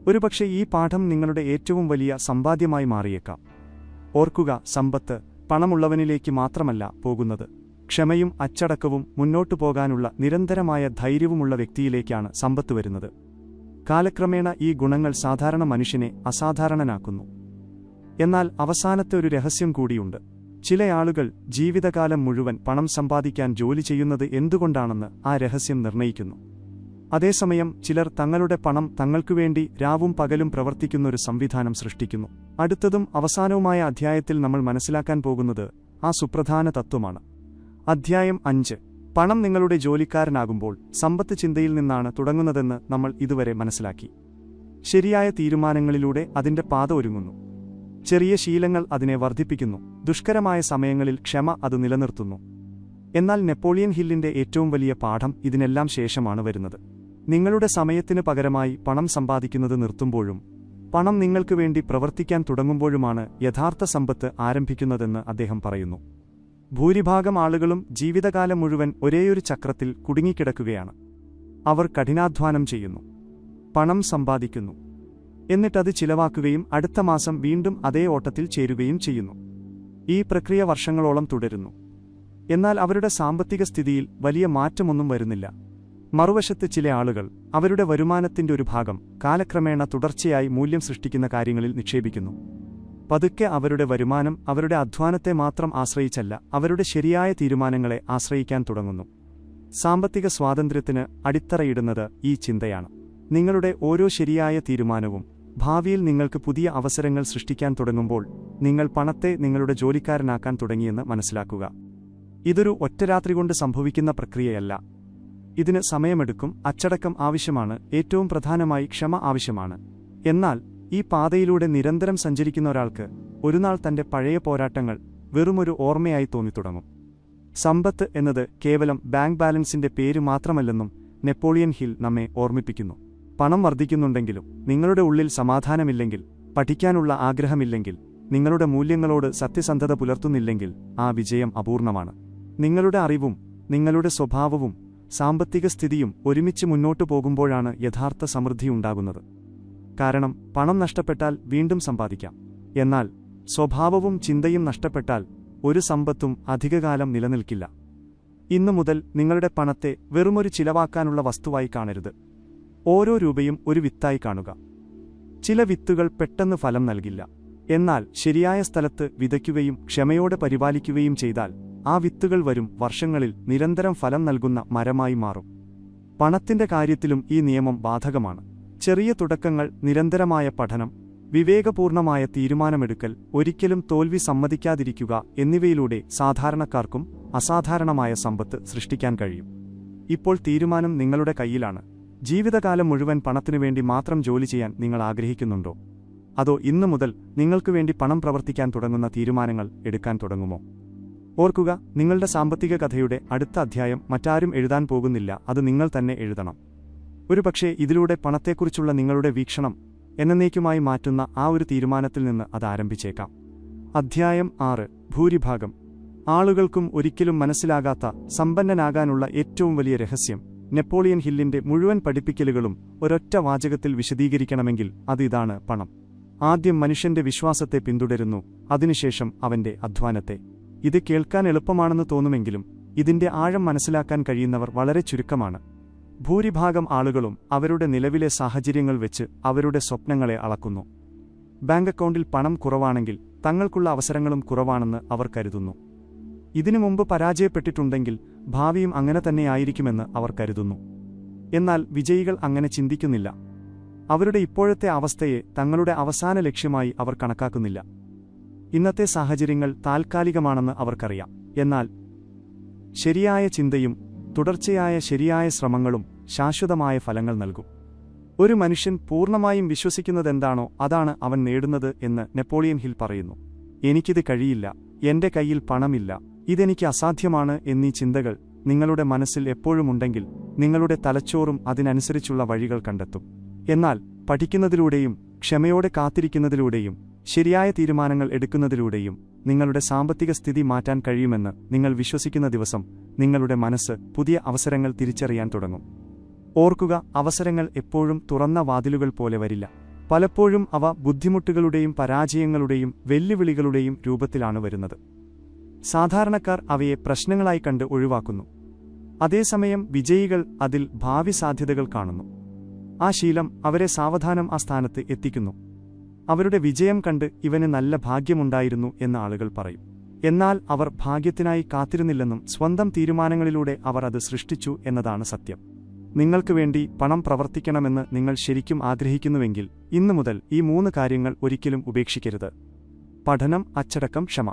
ഒരുപക്ഷെ ഈ പാഠം നിങ്ങളുടെ ഏറ്റവും വലിയ സമ്പാദ്യമായി മാറിയേക്കാം. ഓർക്കുക, സമ്പത്ത് പണമുള്ളവനിലേക്ക് മാത്രമല്ല പോകുന്നത്. ക്ഷമയും അച്ചടക്കവും മുന്നോട്ടു പോകാനുള്ള നിരന്തരമായ ധൈര്യവുമുള്ള വ്യക്തിയിലേക്കാണ് സമ്പത്ത് വരുന്നത്. കാലക്രമേണ ഈ ഗുണങ്ങൾ സാധാരണ മനുഷ്യനെ അസാധാരണനാക്കുന്നു. എന്നാൽ അവസാനത്തെ ഒരു രഹസ്യം കൂടിയുണ്ട്. ചില ആളുകൾ ജീവിതകാലം മുഴുവൻ പണം സമ്പാദിക്കാൻ ജോലി ചെയ്യുന്നത് എന്തുകൊണ്ടാണെന്ന് ആ രഹസ്യം നിർണയിക്കുന്നു. അതേസമയം ചിലർ തങ്ങളുടെ പണം തങ്ങൾക്കുവേണ്ടി രാവും പകലും പ്രവർത്തിക്കുന്നൊരു സംവിധാനം സൃഷ്ടിക്കുന്നു. അടുത്തതും അവസാനവുമായ അധ്യായത്തിൽ നമ്മൾ മനസ്സിലാക്കാൻ പോകുന്നത് ആ സുപ്രധാന തത്വമാണ്. അധ്യായം 5. പണം നിങ്ങളുടെ ജോലിക്കാരനാകുമ്പോൾ സമ്പത്ത് ചിന്തയിൽ നിന്നാണ് തുടങ്ങുന്നതെന്ന് നമ്മൾ ഇതുവരെ മനസ്സിലാക്കി. ശരിയായ തീരുമാനങ്ങളിലൂടെ അതിന്റെ പാത ഒരുങ്ങുന്നു. ചെറിയ ശീലങ്ങൾ അതിനെ വർദ്ധിപ്പിക്കുന്നു. ദുഷ്കരമായ സമയങ്ങളിൽ ക്ഷമ അത് നിലനിർത്തുന്നു. എന്നാൽ നെപ്പോളിയൻ ഹില്ലിന്റെ ഏറ്റവും വലിയ പാഠം ഇതിനെല്ലാം ശേഷമാണ് വരുന്നത്. നിങ്ങളുടെ സമയത്തിന് പകരമായി പണം സമ്പാദിക്കുന്നത് നിർത്തുമ്പോഴും പണം നിങ്ങൾക്ക് വേണ്ടി പ്രവർത്തിക്കാൻ തുടങ്ങുമ്പോഴുമാണ് യഥാർത്ഥ സമ്പത്ത് ആരംഭിക്കുന്നതെന്ന് അദ്ദേഹം പറയുന്നു. ഭൂരിഭാഗം ആളുകളും ജീവിതകാലം മുഴുവൻ ഒരേയൊരു ചക്രത്തിൽ കുടുങ്ങിക്കിടക്കുകയാണ്. അവർ കഠിനാധ്വാനം ചെയ്യുന്നു, പണം സമ്പാദിക്കുന്നു, എന്നിട്ടത് ചിലവാക്കുകയും അടുത്ത മാസം വീണ്ടും അതേ ഓട്ടത്തിൽ ചേരുകയും ചെയ്യുന്നു. ഈ പ്രക്രിയ വർഷങ്ങളോളം തുടരുന്നു. എന്നാൽ അവരുടെ സാമ്പത്തിക സ്ഥിതിയിൽ വലിയ മാറ്റമൊന്നും വരുന്നില്ല. മറുവശത്ത് ചില ആളുകൾ അവരുടെ വരുമാനത്തിന്റെ ഒരു ഭാഗം കാലക്രമേണ തുടർച്ചയായി മൂല്യം സൃഷ്ടിക്കുന്ന കാര്യങ്ങളിൽ നിക്ഷേപിക്കുന്നു. പതുക്കെ അവരുടെ വരുമാനം അവരുടെ അധ്വാനത്തെ മാത്രം ആശ്രയിച്ചല്ല, അവരുടെ ശരിയായ തീരുമാനങ്ങളെ ആശ്രയിക്കാൻ തുടങ്ങുന്നു. സാമ്പത്തിക സ്വാതന്ത്ര്യത്തിന് അടിത്തറയിടുന്നത് ഈ ചിന്തയാണ്. നിങ്ങളുടെ ഓരോ ശരിയായ തീരുമാനവും ഭാവിയിൽ നിങ്ങൾക്ക് പുതിയ അവസരങ്ങൾ സൃഷ്ടിക്കാൻ തുടങ്ങുമ്പോൾ നിങ്ങൾ പണത്തെ നിങ്ങളുടെ ജോലിക്കാരനാക്കാൻ തുടങ്ങിയെന്ന് മനസ്സിലാക്കുക. ഇതൊരു ഒറ്റരാത്രി കൊണ്ട് സംഭവിക്കുന്ന പ്രക്രിയയല്ല. ഇതിന് സമയമെടുക്കും, അച്ചടക്കം ആവശ്യമാണ്, ഏറ്റവും പ്രധാനമായി ക്ഷമ ആവശ്യമാണ്. എന്നാൽ ഈ പാതയിലൂടെ നിരന്തരം സഞ്ചരിക്കുന്ന ഒരാൾക്ക് ഒരുനാൾ തന്റെ പഴയ പോരാട്ടങ്ങൾ വെറുമൊരു ഓർമ്മയായി തോന്നിത്തുടങ്ങും. സമ്പത്ത് എന്നത് കേവലം ബാങ്ക് ബാലൻസിന്റെ പേര് മാത്രമല്ലെന്നും നെപ്പോളിയൻ ഹിൽ നമ്മെ ഓർമ്മിപ്പിക്കുന്നു. പണം വർദ്ധിക്കുന്നുണ്ടെങ്കിലും നിങ്ങളുടെ ഉള്ളിൽ സമാധാനമില്ലെങ്കിൽ, പഠിക്കാനുള്ള ആഗ്രഹമില്ലെങ്കിൽ, നിങ്ങളുടെ മൂല്യങ്ങളോട് സത്യസന്ധത പുലർത്തുന്നില്ലെങ്കിൽ ആ വിജയം അപൂർണമാണ്. നിങ്ങളുടെ അറിവും നിങ്ങളുടെ സ്വഭാവവും സാമ്പത്തിക സ്ഥിതിയും ഒരുമിച്ച് മുന്നോട്ടു പോകുമ്പോഴാണ് യഥാർത്ഥ സമൃദ്ധി ഉണ്ടാകുന്നത്. കാരണം പണം നഷ്ടപ്പെട്ടാൽ വീണ്ടും സമ്പാദിക്കാം. എന്നാൽ സ്വഭാവവും ചിന്തയും നഷ്ടപ്പെട്ടാൽ ഒരു സമ്പത്തും അധികകാലം നിലനിൽക്കില്ല. ഇന്നു മുതൽ നിങ്ങളുടെ പണത്തെ വെറുമൊരു ചിലവാക്കാനുള്ള വസ്തുവായി കാണരുത്. ഓരോ രൂപയും ഒരു വിത്തായി കാണുക. ചില വിത്തുകൾ പെട്ടെന്ന് ഫലം നൽകില്ല. എന്നാൽ ശരിയായ സ്ഥലത്ത് വിതയ്ക്കുകയും ക്ഷമയോടെ പരിപാലിക്കുകയും ചെയ്താൽ ആ വിത്തുകൾ വരും വർഷങ്ങളിൽ നിരന്തരം ഫലം നൽകുന്ന മരമായി മാറും. പണത്തിന്റെ കാര്യത്തിലും ഈ നിയമം ബാധകമാണ്. ചെറിയ തുടക്കങ്ങൾ, നിരന്തരമായ പഠനം, വിവേകപൂർണമായ തീരുമാനമെടുക്കൽ, ഒരിക്കലും തോൽവി സമ്മതിക്കാതിരിക്കുക എന്നിവയിലൂടെ സാധാരണക്കാർക്കും അസാധാരണമായ സമ്പത്ത് സൃഷ്ടിക്കാൻ കഴിയും. ഇപ്പോൾ തീരുമാനം നിങ്ങളുടെ കയ്യിലാണ്. ജീവിതകാലം മുഴുവൻ പണത്തിനുവേണ്ടി മാത്രം ജോലി ചെയ്യാൻ നിങ്ങൾ ആഗ്രഹിക്കുന്നുണ്ടോ? അതോ ഇന്നു മുതൽ നിങ്ങൾക്ക് വേണ്ടി പണം പ്രവർത്തിക്കാൻ തുടങ്ങുന്ന തീരുമാനങ്ങൾ എടുക്കാൻ തുടങ്ങുമോ? ഓർക്കുക, നിങ്ങളുടെ സാമ്പത്തിക കഥയുടെ അടുത്ത അധ്യായം മറ്റാരും എഴുതാൻ പോകുന്നില്ല, അത് നിങ്ങൾ തന്നെ എഴുതണം. ഒരുപക്ഷേ ഇതിലൂടെ പണത്തെക്കുറിച്ചുള്ള നിങ്ങളുടെ വീക്ഷണം എന്നേക്കുമായി മാറ്റുന്ന ആ ഒരു തീരുമാനത്തിൽ നിന്ന് അത് ആരംഭിച്ചേക്കാം. അധ്യായം 6. ഭൂരിഭാഗം ആളുകൾക്കും ഒരിക്കലും മനസ്സിലാകാത്ത സമ്പന്നനാകാനുള്ള ഏറ്റവും വലിയ രഹസ്യം. നെപ്പോളിയൻ ഹില്ലിന്റെ മുഴുവൻ പഠിപ്പിക്കലുകളും ഒരൊറ്റ വാചകത്തിൽ വിശദീകരിക്കണമെങ്കിൽ അത് ഇതാണ്: പണം. ആദ്യം മനുഷ്യന്റെ വിശ്വാസത്തെ പിന്തുടരുന്നു, അതിനുശേഷം അവന്റെ അധ്വാനത്തെ. ഇത് കേൾക്കാൻ എളുപ്പമാണെന്ന് തോന്നുമെങ്കിലും ഇതിന്റെ ആഴം മനസ്സിലാക്കാൻ കഴിയുന്നവർ വളരെ ചുരുക്കമാണ്. ഭൂരിഭാഗം ആളുകളും അവരുടെ നിലവിലെ സാഹചര്യങ്ങൾ വെച്ച് അവരുടെ സ്വപ്നങ്ങളെ അളക്കുന്നു. ബാങ്ക് അക്കൗണ്ടിൽ പണം കുറവാണെങ്കിൽ തങ്ങൾക്കുള്ള അവസരങ്ങളും കുറവാണെന്ന് അവർ കരുതുന്നു. ഇതിനു മുമ്പ് പരാജയപ്പെട്ടിട്ടുണ്ടെങ്കിൽ ഭാവിയും അങ്ങനെ തന്നെയായിരിക്കുമെന്ന് അവർ കരുതുന്നു. എന്നാൽ വിജയികൾ അങ്ങനെ ചിന്തിക്കുന്നില്ല. അവരുടെ ഇപ്പോഴത്തെ അവസ്ഥയെ തങ്ങളുടെ അവസാന ലക്ഷ്യമായി അവർ കണക്കാക്കുന്നില്ല. ഇന്നത്തെ സാഹചര്യങ്ങൾ താൽക്കാലികമാണെന്ന് അവർക്കറിയാം. എന്നാൽ ശരിയായ ചിന്തയും തുടർച്ചയായ ശരിയായ ശ്രമങ്ങളും ശാശ്വതമായ ഫലങ്ങൾ നൽകും. ഒരു മനുഷ്യൻ പൂർണ്ണമായും വിശ്വസിക്കുന്നതെന്താണോ അതാണ് അവൻ നേടുന്നത് എന്ന് നെപ്പോളിയൻ ഹിൽ പറയുന്നു. എനിക്കിത് കഴിയില്ല, എന്റെ കയ്യിൽ പണമില്ല, ഇതെനിക്ക് അസാധ്യമാണ് എന്നീ ചിന്തകൾ നിങ്ങളുടെ മനസ്സിൽ എപ്പോഴുമുണ്ടെങ്കിൽ നിങ്ങളുടെ തലച്ചോറും അതിനനുസരിച്ചുള്ള വഴികൾ കണ്ടെത്തും. എന്നാൽ പഠിക്കുന്നതിലൂടെയും ക്ഷമയോടെ കാത്തിരിക്കുന്നതിലൂടെയും ശരിയായ തീരുമാനങ്ങൾ എടുക്കുന്നതിലൂടെയും നിങ്ങളുടെ സാമ്പത്തിക സ്ഥിതി മാറ്റാൻ കഴിയുമെന്ന് നിങ്ങൾ വിശ്വസിക്കുന്ന ദിവസം നിങ്ങളുടെ മനസ്സ് പുതിയ അവസരങ്ങൾ തിരിച്ചറിയാൻ തുടങ്ങും. ഓർക്കുക, അവസരങ്ങൾ എപ്പോഴും തുറന്ന വാതിലുകൾ പോലെ വരില്ല. പലപ്പോഴും അവ ബുദ്ധിമുട്ടുകളുടെയും പരാജയങ്ങളുടെയും വെല്ലുവിളികളുടെയും രൂപത്തിലാണ് വരുന്നത്. സാധാരണക്കാർ അവയെ പ്രശ്നങ്ങളായി കണ്ട് ഒഴിവാക്കുന്നു. അതേസമയം വിജയികൾ അതിൽ ഭാവി സാധ്യതകൾ കാണുന്നു. ആ ശീലം അവരെ സാവധാനം ആ സ്ഥാനത്ത് എത്തിക്കുന്നു. അവരുടെ വിജയം കണ്ട് ഇവന് നല്ല ഭാഗ്യമുണ്ടായിരുന്നു എന്ന് ആളുകൾ പറയും. എന്നാൽ അവർ ഭാഗ്യത്തിനായി കാത്തിരുന്നില്ലെന്നും സ്വന്തം തീരുമാനങ്ങളിലൂടെ അവർ അത് സൃഷ്ടിച്ചു എന്നതാണ് സത്യം. നിങ്ങൾക്ക് വേണ്ടി പണം പ്രവർത്തിക്കണമെന്ന് നിങ്ങൾ ശരിക്കും ആഗ്രഹിക്കുന്നുവെങ്കിൽ ഇന്നു മുതൽ ഈ 3 കാര്യങ്ങൾ ഒരിക്കലും ഉപേക്ഷിക്കരുത്. പഠനം, അച്ചടക്കം, ക്ഷമ.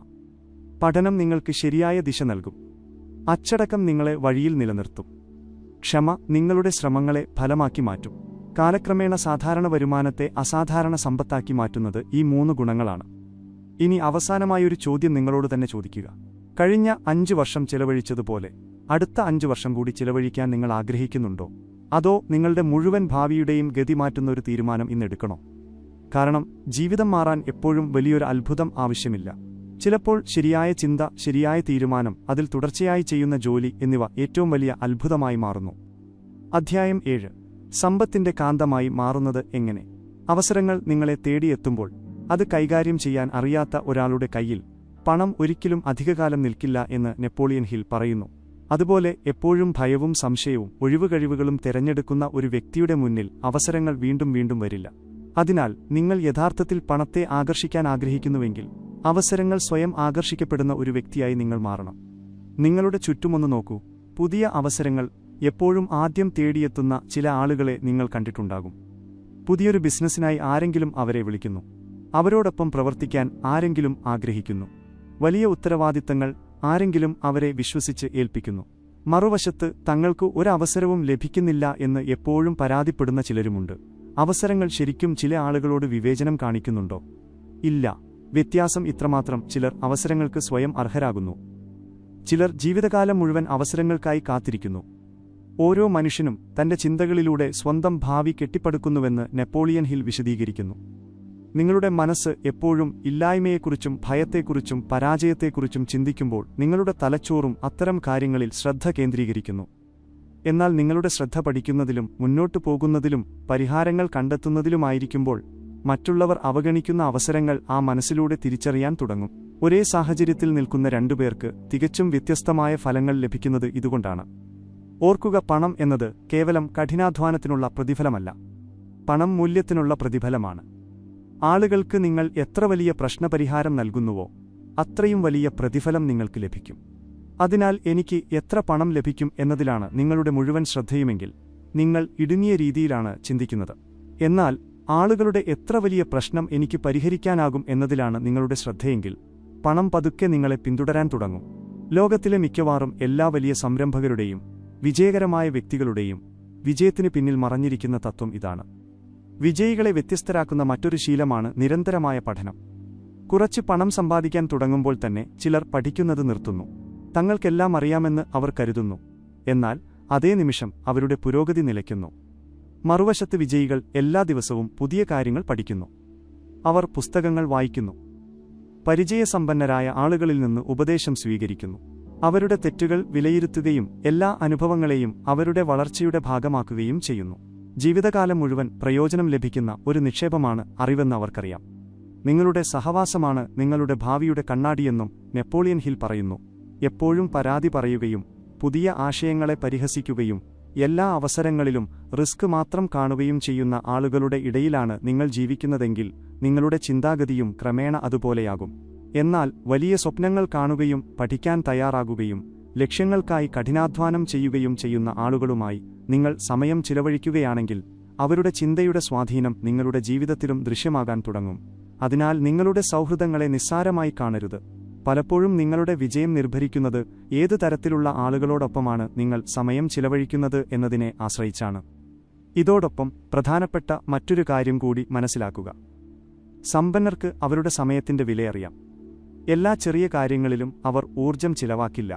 പഠനം നിങ്ങൾക്ക് ശരിയായ ദിശ നൽകും. അച്ചടക്കം നിങ്ങളെ വഴിയിൽ നിലനിർത്തും. ക്ഷമ നിങ്ങളുടെ ശ്രമങ്ങളെ ഫലമാക്കി മാറ്റും. കാലക്രമേണ സാധാരണ വരുമാനത്തെ അസാധാരണ സമ്പത്താക്കി മാറ്റുന്നത് ഈ 3 ഗുണങ്ങളാണ്. ഇനി അവസാനമായൊരു ചോദ്യം നിങ്ങളോട് തന്നെ ചോദിക്കുക. കഴിഞ്ഞ 5 വർഷം ചെലവഴിച്ചതുപോലെ അടുത്ത 5 വർഷം കൂടി ചിലവഴിക്കാൻ നിങ്ങൾ ആഗ്രഹിക്കുന്നുണ്ടോ? അതോ നിങ്ങളുടെ മുഴുവൻ ഭാവിയുടെയും ഗതി മാറ്റുന്ന ഒരു തീരുമാനം ഇന്നെടുക്കണോ? കാരണം ജീവിതം മാറാൻ എപ്പോഴും വലിയൊരു അത്ഭുതം ആവശ്യമില്ല. ചിലപ്പോൾ ശരിയായ ചിന്ത, ശരിയായ തീരുമാനം, അതിൽ തുടർച്ചയായി ചെയ്യുന്ന ജോലി എന്നിവ ഏറ്റവും വലിയ അത്ഭുതമായി മാറുന്നു. അധ്യായം 7. സമ്പത്തിന്റെ കാന്തമായി മാറുന്നത് എങ്ങനെ. അവസരങ്ങൾ നിങ്ങളെ തേടിയെത്തുമ്പോൾ അത് കൈകാര്യം ചെയ്യാൻ അറിയാത്ത ഒരാളുടെ കയ്യിൽ പണം ഒരിക്കലും അധികകാലം നിൽക്കില്ല എന്ന് നെപ്പോളിയൻ ഹിൽ പറയുന്നു. അതുപോലെ എപ്പോഴും ഭയവും സംശയവും ഒഴിവുകഴിവുകളും തിരഞ്ഞെടുക്കുന്ന ഒരു വ്യക്തിയുടെ മുന്നിൽ അവസരങ്ങൾ വീണ്ടും വീണ്ടും വരില്ല. അതിനാൽ നിങ്ങൾ യഥാർത്ഥത്തിൽ പണത്തെ ആകർഷിക്കാൻ ആഗ്രഹിക്കുന്നുവെങ്കിൽ അവസരങ്ങൾ സ്വയം ആകർഷിക്കപ്പെടുന്ന ഒരു വ്യക്തിയായി നിങ്ങൾ മാറണം. നിങ്ങളുടെ ചുറ്റുമൊന്ന് നോക്കൂ. പുതിയ അവസരങ്ങൾ എപ്പോഴും ആദ്യം തേടിയെത്തുന്ന ചില ആളുകളെ നിങ്ങൾ കണ്ടിട്ടുണ്ടാകും. പുതിയൊരു ബിസിനസ്സിനായി ആരെങ്കിലും അവരെ വിളിക്കുന്നു. അവരോടൊപ്പം പ്രവർത്തിക്കാൻ ആരെങ്കിലും ആഗ്രഹിക്കുന്നു. വലിയ ഉത്തരവാദിത്തങ്ങൾ ആരെങ്കിലും അവരെ വിശ്വസിച്ച് ഏൽപ്പിക്കുന്നു. മറുവശത്ത് തങ്ങൾക്ക് ഒരവസരവും ലഭിക്കുന്നില്ല എന്ന് എപ്പോഴും പരാതിപ്പെടുന്ന ചിലരുമുണ്ട്. അവസരങ്ങൾ ശരിക്കും ചില ആളുകളോട് വിവേചനം കാണിക്കുന്നുണ്ടോ? ഇല്ല. വ്യത്യാസം ഇത്രമാത്രം: ചിലർ അവസരങ്ങൾക്ക് സ്വയം അർഹരാകുന്നു. ചിലർ ജീവിതകാലം മുഴുവൻ അവസരങ്ങൾക്കായി കാത്തിരിക്കുന്നു. ഓരോ മനുഷ്യനും തന്റെ ചിന്തകളിലൂടെ സ്വന്തം ഭാവി കെട്ടിപ്പടുക്കുന്നുവെന്ന് നെപ്പോളിയൻ ഹിൽ വിശദീകരിക്കുന്നു. നിങ്ങളുടെ മനസ്സ് എപ്പോഴും ഇല്ലായ്മയെക്കുറിച്ചും ഭയത്തെക്കുറിച്ചും പരാജയത്തെക്കുറിച്ചും ചിന്തിക്കുമ്പോൾ നിങ്ങളുടെ തലച്ചോറും അത്തരം കാര്യങ്ങളിൽ ശ്രദ്ധ കേന്ദ്രീകരിക്കുന്നു. എന്നാൽ നിങ്ങളുടെ ശ്രദ്ധ പഠിക്കുന്നതിലും മുന്നോട്ടു പോകുന്നതിലും പരിഹാരങ്ങൾ കണ്ടെത്തുന്നതിലുമായിരിക്കുമ്പോൾ മറ്റുള്ളവർ അവഗണിക്കുന്ന അവസരങ്ങൾ ആ മനസ്സിലൂടെ തിരിച്ചറിയാൻ തുടങ്ങും. ഒരേ സാഹചര്യത്തിൽ നിൽക്കുന്ന 2 പേർക്ക് തികച്ചും വ്യത്യസ്തമായ ഫലങ്ങൾ ലഭിക്കുന്നത് ഇതുകൊണ്ടാണ്. ഓർക്കുക, പണം എന്നത് കേവലം കഠിനാധ്വാനത്തിനുള്ള പ്രതിഫലമല്ല. പണം മൂല്യത്തിനുള്ള പ്രതിഫലമാണ്. ആളുകൾക്ക് നിങ്ങൾ എത്ര വലിയ പ്രശ്നപരിഹാരം നൽകുന്നുവോ അത്രയും വലിയ പ്രതിഫലം നിങ്ങൾക്ക് ലഭിക്കും. അതിനാൽ എനിക്ക് എത്ര പണം ലഭിക്കും എന്നതിലാണ് നിങ്ങളുടെ മുഴുവൻ ശ്രദ്ധയുമെങ്കിൽ നിങ്ങൾ ഇടുങ്ങിയ രീതിയിലാണ് ചിന്തിക്കുന്നത്. എന്നാൽ ആളുകളുടെ എത്ര വലിയ പ്രശ്നം എനിക്ക് പരിഹരിക്കാനാകും എന്നതിലാണ് നിങ്ങളുടെ ശ്രദ്ധയെങ്കിൽ പണം പതുക്കെ നിങ്ങളെ പിന്തുടരാൻ തുടങ്ങും. ലോകത്തിലെ മിക്കവാറും എല്ലാ വലിയ സംരംഭകരുടെയും വിജയകരമായ വ്യക്തികളുടെയും വിജയത്തിന് പിന്നിൽ മറഞ്ഞിരിക്കുന്ന തത്വം ഇതാണ്. വിജയികളെ വ്യത്യസ്തരാക്കുന്ന മറ്റൊരു ശീലമാണ് നിരന്തരമായ പഠനം. കുറച്ച് പണം സമ്പാദിക്കാൻ തുടങ്ങുമ്പോൾ തന്നെ ചിലർ പഠിക്കുന്നത് നിർത്തുന്നു. തങ്ങൾക്കെല്ലാം അറിയാമെന്ന് അവർ കരുതുന്നു. എന്നാൽ അതേ നിമിഷം അവരുടെ പുരോഗതി നിലയ്ക്കുന്നു. മറുവശത്ത് വിജയികൾ എല്ലാ ദിവസവും പുതിയ കാര്യങ്ങൾ പഠിക്കുന്നു. അവർ പുസ്തകങ്ങൾ വായിക്കുന്നു. പരിചയസമ്പന്നരായ ആളുകളിൽ നിന്ന് ഉപദേശം സ്വീകരിക്കുന്നു. അവരുടെ തെറ്റുകൾ വിലയിരുത്തുകയും എല്ലാ അനുഭവങ്ങളെയും അവരുടെ വളർച്ചയുടെ ഭാഗമാക്കുകയും ചെയ്യുന്നു. ജീവിതകാലം മുഴുവൻ പ്രയോജനം ലഭിക്കുന്ന ഒരു നിക്ഷേപമാണ് അറിവെന്ന് അവർക്കറിയാം. നിങ്ങളുടെ സഹവാസമാണ് നിങ്ങളുടെ ഭാവിയുടെ കണ്ണാടിയെന്നും നെപ്പോളിയൻ ഹിൽ പറയുന്നു. എപ്പോഴും പരാതി പറയുകയും പുതിയ ആശയങ്ങളെ പരിഹസിക്കുകയും എല്ലാ അവസരങ്ങളിലും റിസ്ക് മാത്രം കാണുകയും ചെയ്യുന്ന ആളുകളുടെ ഇടയിലാണ് നിങ്ങൾ ജീവിക്കുന്നതെങ്കിൽ നിങ്ങളുടെ ചിന്താഗതിയും ക്രമേണ അതുപോലെയാകും. എന്നാൽ വലിയ സ്വപ്നങ്ങൾ കാണുകയും പഠിക്കാൻ തയ്യാറാകുകയും ലക്ഷ്യങ്ങൾക്കായി കഠിനാധ്വാനം ചെയ്യുകയും ചെയ്യുന്ന ആളുകളുമായി നിങ്ങൾ സമയം ചിലവഴിക്കുകയാണെങ്കിൽ അവരുടെ ചിന്തയുടെ സ്വാധീനം നിങ്ങളുടെ ജീവിതത്തിലും ദൃശ്യമാകാൻ തുടങ്ങും. അതിനാൽ നിങ്ങളുടെ സൗഹൃദങ്ങളെ നിസ്സാരമായി കാണരുത്. പലപ്പോഴും നിങ്ങളുടെ വിജയം നിർഭരിക്കുന്നത് ഏതു തരത്തിലുള്ള ആളുകളോടൊപ്പമാണ് നിങ്ങൾ സമയം ചിലവഴിക്കുന്നത് എന്നതിനെ ആശ്രയിച്ചാണ്. ഇതോടൊപ്പം പ്രധാനപ്പെട്ട മറ്റൊരു കാര്യം കൂടി മനസ്സിലാക്കുക. സമ്പന്നർക്ക് അവരുടെ സമയത്തിന്റെ വിലയറിയാം. എല്ലാ ചെറിയ കാര്യങ്ങളിലും അവർ ഊർജം ചിലവാക്കില്ല.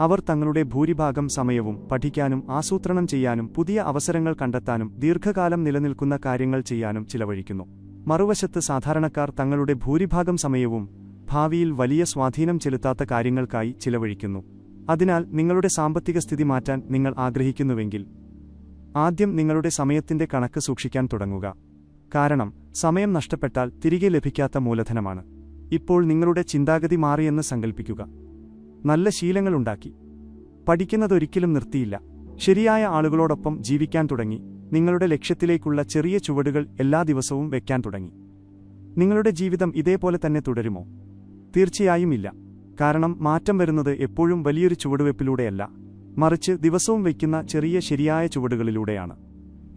അവർ തങ്ങളുടെ ഭൂരിഭാഗം സമയവും പഠിക്കാനും ആസൂത്രണം ചെയ്യാനും പുതിയ അവസരങ്ങൾ കണ്ടെത്താനും ദീർഘകാലം നിലനിൽക്കുന്ന കാര്യങ്ങൾ ചെയ്യാനും ചിലവഴിക്കുന്നു. മറുവശത്ത് സാധാരണക്കാർ തങ്ങളുടെ ഭൂരിഭാഗം സമയവും ഭാവിയിൽ വലിയ സ്വാധീനം ചെലുത്താത്ത കാര്യങ്ങൾക്കായി ചിലവഴിക്കുന്നു. അതിനാൽ നിങ്ങളുടെ സാമ്പത്തിക സ്ഥിതി മാറ്റാൻ നിങ്ങൾ ആഗ്രഹിക്കുന്നുവെങ്കിൽ ആദ്യം നിങ്ങളുടെ സമയത്തിന്റെ കണക്ക് സൂക്ഷിക്കാൻ തുടങ്ങുക. കാരണം സമയം നഷ്ടപ്പെട്ടാൽ തിരികെ ലഭിക്കാത്ത മൂലധനമാണ്. ഇപ്പോൾ നിങ്ങളുടെ ചിന്താഗതി മാറിയെന്ന് സങ്കൽപ്പിക്കുക. നല്ല ശീലങ്ങളുണ്ടാക്കി. പഠിക്കുന്നതൊരിക്കലും നിർത്തിയില്ല. ശരിയായ ആളുകളോടൊപ്പം ജീവിക്കാൻ തുടങ്ങി. നിങ്ങളുടെ ലക്ഷ്യത്തിലേക്കുള്ള ചെറിയ ചുവടുകൾ എല്ലാ ദിവസവും വെക്കാൻ തുടങ്ങി. നിങ്ങളുടെ ജീവിതം ഇതേപോലെ തന്നെ തുടരുമോ? തീർച്ചയായും ഇല്ല. കാരണം മാറ്റം വരുന്നത് എപ്പോഴും വലിയൊരു ചുവടുവെപ്പിലൂടെയല്ല, മറിച്ച് ദിവസവും വയ്ക്കുന്ന ചെറിയ ശരിയായ ചുവടുകളിലൂടെയാണ്.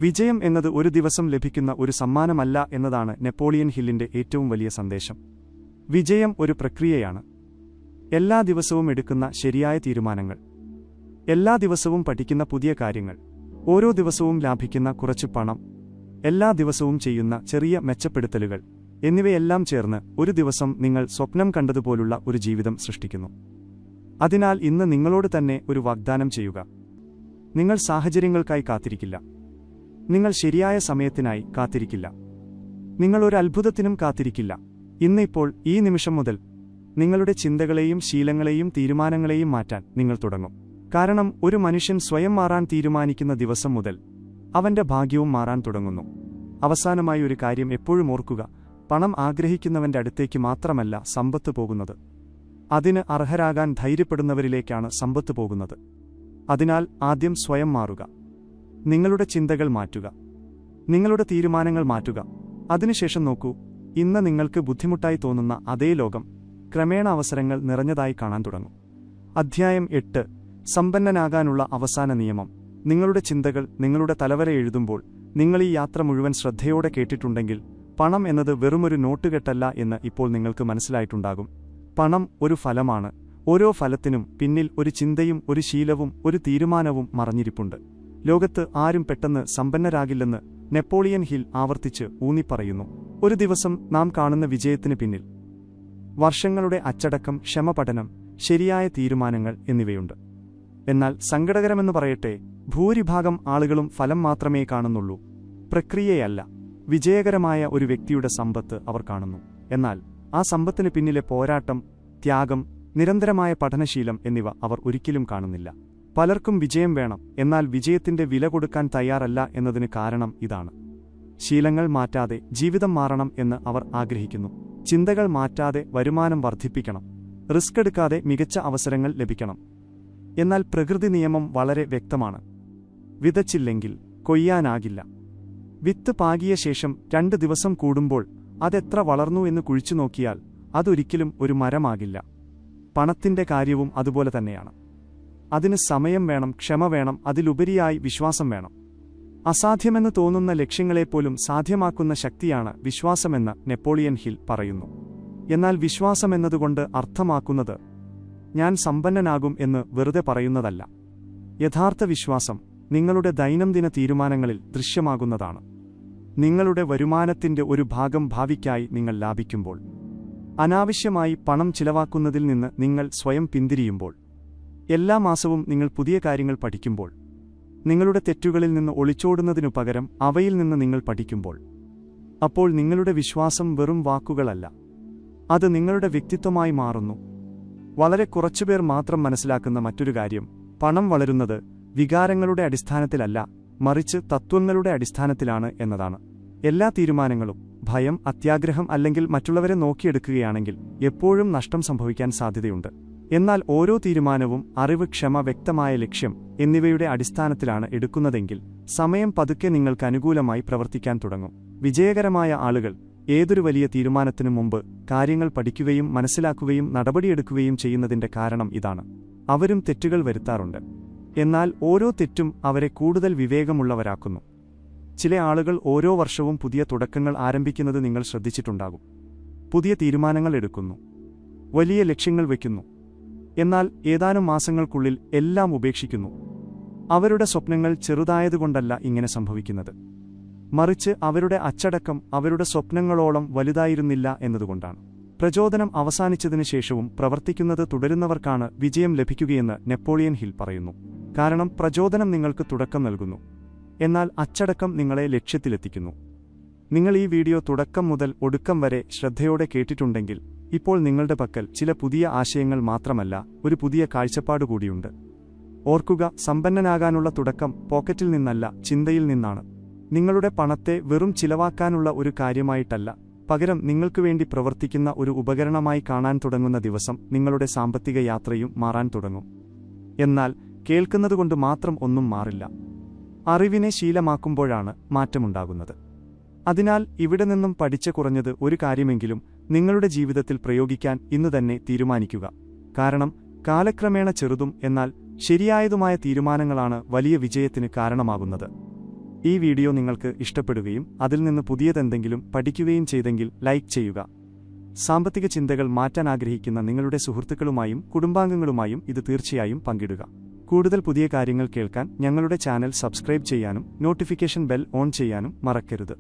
വിജയം എന്നത് ഒരു ദിവസം ലഭിക്കുന്ന ഒരു സമ്മാനമല്ല എന്നതാണ് നെപ്പോളിയൻ ഹില്ലിന്റെ ഏറ്റവും വലിയ സന്ദേശം. വിജയം ഒരു പ്രക്രിയയാണ്. എല്ലാ ദിവസവും എടുക്കുന്ന ശരിയായ തീരുമാനങ്ങൾ, എല്ലാ ദിവസവും പഠിക്കുന്ന പുതിയ കാര്യങ്ങൾ, ഓരോ ദിവസവും ലാഭിക്കുന്ന കുറച്ച് പണം, എല്ലാ ദിവസവും ചെയ്യുന്ന ചെറിയ മെച്ചപ്പെടുത്തലുകൾ എന്നിവയെല്ലാം ചേർന്ന് ഒരു ദിവസം നിങ്ങൾ സ്വപ്നം കണ്ടതുപോലുള്ള ഒരു ജീവിതം സൃഷ്ടിക്കുന്നു. അതിനാൽ ഇന്ന് നിങ്ങളോട് തന്നെ ഒരു വാഗ്ദാനം ചെയ്യുക. നിങ്ങൾ സാഹചര്യങ്ങൾക്കായി കാത്തിരിക്കില്ല. നിങ്ങൾ ശരിയായ സമയത്തിനായി കാത്തിരിക്കില്ല. നിങ്ങൾ ഒരു അത്ഭുതത്തിനും കാത്തിരിക്കില്ല. ഇന്നിപ്പോൾ ഈ നിമിഷം മുതൽ നിങ്ങളുടെ ചിന്തകളെയും ശീലങ്ങളെയും തീരുമാനങ്ങളെയും മാറ്റാൻ നിങ്ങൾ തുടങ്ങും. കാരണം ഒരു മനുഷ്യൻ സ്വയം മാറാൻ തീരുമാനിക്കുന്ന ദിവസം മുതൽ അവന്റെ ഭാഗ്യവും മാറാൻ തുടങ്ങുന്നു. അവസാനമായി ഒരു കാര്യം എപ്പോഴും ഓർക്കുക. പണം ആഗ്രഹിക്കുന്നവന്റെ അടുത്തേക്ക് മാത്രമല്ല സമ്പത്ത് പോകുന്നത്. അതിന് അർഹരാകാൻ ധൈര്യപ്പെടുന്നവരിലേക്കാണ് സമ്പത്ത് പോകുന്നത്. അതിനാൽ ആദ്യം സ്വയം മാറുക. നിങ്ങളുടെ ചിന്തകൾ മാറ്റുക. നിങ്ങളുടെ തീരുമാനങ്ങൾ മാറ്റുക. അതിനുശേഷം നോക്കൂ, ഇന്ന് നിങ്ങൾക്ക് ബുദ്ധിമുട്ടായി തോന്നുന്ന അതേ ലോകം ക്രമേണ അവസരങ്ങൾ നിറഞ്ഞതായി കാണാൻ തുടങ്ങും. അധ്യായം 8. സമ്പന്നനാകാനുള്ള അവസാന നിയമം. നിങ്ങളുടെ ചിന്തകൾ നിങ്ങളുടെ തലവര എഴുതുമ്പോൾ നിങ്ങൾ ഈ യാത്ര മുഴുവൻ ശ്രദ്ധയോടെ കേട്ടിട്ടുണ്ടെങ്കിൽ പണം എന്നത് വെറുമൊരു നോട്ടുകെട്ടല്ല എന്ന് ഇപ്പോൾ നിങ്ങൾക്ക് മനസ്സിലായിട്ടുണ്ടാകും. പണം ഒരു ഫലമാണ്. ഓരോ ഫലത്തിനും പിന്നിൽ ഒരു ചിന്തയും ഒരു ശീലവും ഒരു തീരുമാനവും മറഞ്ഞിരിപ്പുണ്ട്. ലോകത്ത് ആരും പെട്ടെന്ന് സമ്പന്നരാകില്ലെന്ന് നെപ്പോളിയൻ ഹിൽ ആവർത്തിച്ച് ഊന്നിപ്പറയുന്നു. ഒരു ദിവസം നാം കാണുന്ന വിജയത്തിന് പിന്നിൽ വർഷങ്ങളുടെ അച്ചടക്കം, ക്ഷമപഠനം, ശരിയായ തീരുമാനങ്ങൾ എന്നിവയുണ്ട്. എന്നാൽ സങ്കടകരമെന്ന് പറയട്ടെ, ഭൂരിഭാഗം ആളുകളും ഫലം മാത്രമേ കാണുന്നുള്ളൂ, പ്രക്രിയയല്ല. വിജയകരമായ ഒരു വ്യക്തിയുടെ സമ്പത്ത് അവർ കാണുന്നു. എന്നാൽ ആ സമ്പത്തിന് പിന്നിലെ പോരാട്ടം, ത്യാഗം, നിരന്തരമായ പഠനശീലം എന്നിവ അവർ ഒരിക്കലും കാണുന്നില്ല. പലർക്കും വിജയം വേണം, എന്നാൽ വിജയത്തിന്റെ വില കൊടുക്കാൻ തയ്യാറല്ല എന്നതിന് കാരണം ഇതാണ്. ശീലങ്ങൾ മാറ്റാതെ ജീവിതം മാറണം എന്ന് അവർ ആഗ്രഹിക്കുന്നു. ചിന്തകൾ മാറ്റാതെ വരുമാനം വർദ്ധിപ്പിക്കണം. റിസ്ക് എടുക്കാതെ മികച്ച അവസരങ്ങൾ ലഭിക്കണം. എന്നാൽ പ്രകൃതി നിയമം വളരെ വ്യക്തമാണ്. വിതച്ചില്ലെങ്കിൽ കൊയ്യാനാകില്ല. വിത്ത് പാകിയ ശേഷം 2 ദിവസം കൂടുമ്പോൾ അതെത്ര വളർന്നു എന്ന് കുഴിച്ചു നോക്കിയാൽ അതൊരിക്കലും ഒരു മരമാകില്ല. പണത്തിന്റെ കാര്യവും അതുപോലെ തന്നെയാണ്. അതിന് സമയം വേണം, ക്ഷമ വേണം, അതിലുപരിയായി വിശ്വാസം വേണം. അസാധ്യമെന്ന് തോന്നുന്ന ലക്ഷ്യങ്ങളെപ്പോലും സാധ്യമാക്കുന്ന ശക്തിയാണ് വിശ്വാസമെന്ന് നെപ്പോളിയൻ ഹിൽ പറയുന്നു. എന്നാൽ വിശ്വാസമെന്നതുകൊണ്ട് അർത്ഥമാക്കുന്നത് ഞാൻ സമ്പന്നനാകും എന്ന് വെറുതെ പറയുന്നതല്ല. യഥാർത്ഥ വിശ്വാസം നിങ്ങളുടെ ദൈനംദിന തീരുമാനങ്ങളിൽ ദൃശ്യമാകുന്നതാണ്. നിങ്ങളുടെ വരുമാനത്തിന്റെ ഒരു ഭാഗം ഭാവിക്കായി നിങ്ങൾ ലാഭിക്കുമ്പോൾ, അനാവശ്യമായി പണം ചിലവാക്കുന്നതിൽ നിന്ന് നിങ്ങൾ സ്വയം പിന്തിരിയുമ്പോൾ, എല്ലാ മാസവും നിങ്ങൾ പുതിയ കാര്യങ്ങൾ പഠിക്കുമ്പോൾ, നിങ്ങളുടെ തെറ്റുകളിൽ നിന്ന് ഒളിച്ചോടുന്നതിനു പകരം അവയിൽ നിന്ന് നിങ്ങൾ പഠിക്കുമ്പോൾ, അപ്പോൾ നിങ്ങളുടെ വിശ്വാസം വെറും വാക്കുകളല്ല, അത് നിങ്ങളുടെ വ്യക്തിത്വമായി മാറുന്നു. വളരെ കുറച്ചുപേർ മാത്രം മനസ്സിലാക്കുന്ന മറ്റൊരു കാര്യം, പണം വളരുന്നത് വികാരങ്ങളുടെ അടിസ്ഥാനത്തിലല്ല, മറിച്ച് തത്വങ്ങളുടെ അടിസ്ഥാനത്തിലാണ് എന്നതാണ്. എല്ലാ തീരുമാനങ്ങളും ഭയം, അത്യാഗ്രഹം അല്ലെങ്കിൽ മറ്റുള്ളവരെ നോക്കിയെടുക്കുകയാണെങ്കിൽ എപ്പോഴും നഷ്ടം സംഭവിക്കാൻ സാധ്യതയുണ്ട്. എന്നാൽ ഓരോ തീരുമാനവും അറിവ്, ക്ഷമ, വ്യക്തമായ ലക്ഷ്യം എന്നിവയുടെ അടിസ്ഥാനത്തിലാണ് എടുക്കുന്നതെങ്കിൽ സമയം പതുക്കെ നിങ്ങൾക്ക് അനുകൂലമായി പ്രവർത്തിക്കാൻ തുടങ്ങും. വിജയകരമായ ആളുകൾ ഏതൊരു വലിയ തീരുമാനത്തിനു മുമ്പ് കാര്യങ്ങൾ പഠിക്കുകയും മനസ്സിലാക്കുകയും നടപടിയെടുക്കുകയും ചെയ്യുന്നതിന്റെ കാരണം ഇതാണ്. അവരും തെറ്റുകൾ വരുത്താറുണ്ട്, എന്നാൽ ഓരോ തെറ്റും അവരെ കൂടുതൽ വിവേകമുള്ളവരാക്കുന്നു. ചില ആളുകൾ ഓരോ വർഷവും പുതിയ തുടക്കങ്ങൾ ആരംഭിക്കുന്നത് നിങ്ങൾ ശ്രദ്ധിച്ചിട്ടുണ്ടാകും. പുതിയ തീരുമാനങ്ങൾ എടുക്കുന്നു, വലിയ ലക്ഷ്യങ്ങൾ വയ്ക്കുന്നു, എന്നാൽ ഏതാനും മാസങ്ങൾക്കുള്ളിൽ എല്ലാം ഉപേക്ഷിക്കുന്നു. അവരുടെ സ്വപ്നങ്ങൾ ചെറുതായതുകൊണ്ടല്ല ഇങ്ങനെ സംഭവിക്കുന്നത്, മറിച്ച് അവരുടെ അച്ചടക്കം അവരുടെ സ്വപ്നങ്ങളോളം വലുതായിരുന്നില്ല എന്നതുകൊണ്ടാണ്. പ്രചോദനം അവസാനിച്ചതിനു ശേഷവും പ്രവർത്തിക്കുന്നത് തുടരുന്നവർക്കാണ് വിജയം ലഭിക്കുകയെന്ന് നെപ്പോളിയൻ ഹിൽ പറയുന്നു. കാരണം പ്രചോദനം നിങ്ങൾക്ക് തുടക്കം നൽകുന്നു, എന്നാൽ അച്ചടക്കം നിങ്ങളെ ലക്ഷ്യത്തിലെത്തിക്കുന്നു. നിങ്ങൾ ഈ വീഡിയോ തുടക്കം മുതൽ ഒടുക്കം വരെ ശ്രദ്ധയോടെ കേട്ടിട്ടുണ്ടെങ്കിൽ ഇപ്പോൾ നിങ്ങളുടെ പക്കൽ ചില പുതിയ ആശയങ്ങൾ മാത്രമല്ല, ഒരു പുതിയ കാഴ്ചപ്പാട് കൂടിയുണ്ട്. ഓർക്കുക, സമ്പന്നനാകാനുള്ള തുടക്കം പോക്കറ്റിൽ നിന്നല്ല, ചിന്തയിൽ നിന്നാണ്. നിങ്ങളുടെ പണത്തെ വെറും ചിലവാക്കാനുള്ള ഒരു കാര്യമായിട്ടല്ല, പകരം നിങ്ങൾക്കുവേണ്ടി പ്രവർത്തിക്കുന്ന ഒരു ഉപകരണമായി കാണാൻ തുടങ്ങുന്ന ദിവസം നിങ്ങളുടെ സാമ്പത്തിക യാത്രയും മാറാൻ തുടങ്ങും. എന്നാൽ കേൾക്കുന്നതുകൊണ്ട് മാത്രം ഒന്നും മാറില്ല. അറിവിനെ ശീലമാക്കുമ്പോഴാണ് മാറ്റമുണ്ടാകുന്നത്. അതിനാൽ ഇവിടെ നിന്നും പഠിച്ച കുറഞ്ഞത് ഒരു കാര്യമെങ്കിലും നിങ്ങളുടെ ജീവിതത്തിൽ പ്രയോഗിക്കാൻ ഇന്നു തന്നെ തീരുമാനിക്കുക. കാരണം കാലക്രമേണ ചെറുതും എന്നാൽ ശരിയായതുമായ തീരുമാനങ്ങളാണ് വലിയ വിജയത്തിന് കാരണമാകുന്നത്. ഈ വീഡിയോ നിങ്ങൾക്ക് ഇഷ്ടപ്പെടുകയും അതിൽ നിന്ന് പുതിയതെന്തെങ്കിലും പഠിക്കുകയും ചെയ്തെങ്കിൽ ലൈക്ക് ചെയ്യുക. സാമ്പത്തിക ചിന്തകൾ മാറ്റാൻ ആഗ്രഹിക്കുന്ന നിങ്ങളുടെ സുഹൃത്തുക്കളുമായും കുടുംബാംഗങ്ങളുമായും ഇത് തീർച്ചയായും പങ്കിടുക. കൂടുതൽ പുതിയ കാര്യങ്ങൾ കേൾക്കാൻ ഞങ്ങളുടെ ചാനൽ സബ്സ്ക്രൈബ് ചെയ്യാനും നോട്ടിഫിക്കേഷൻ ബെൽ ഓൺ ചെയ്യാനും മറക്കരുത്.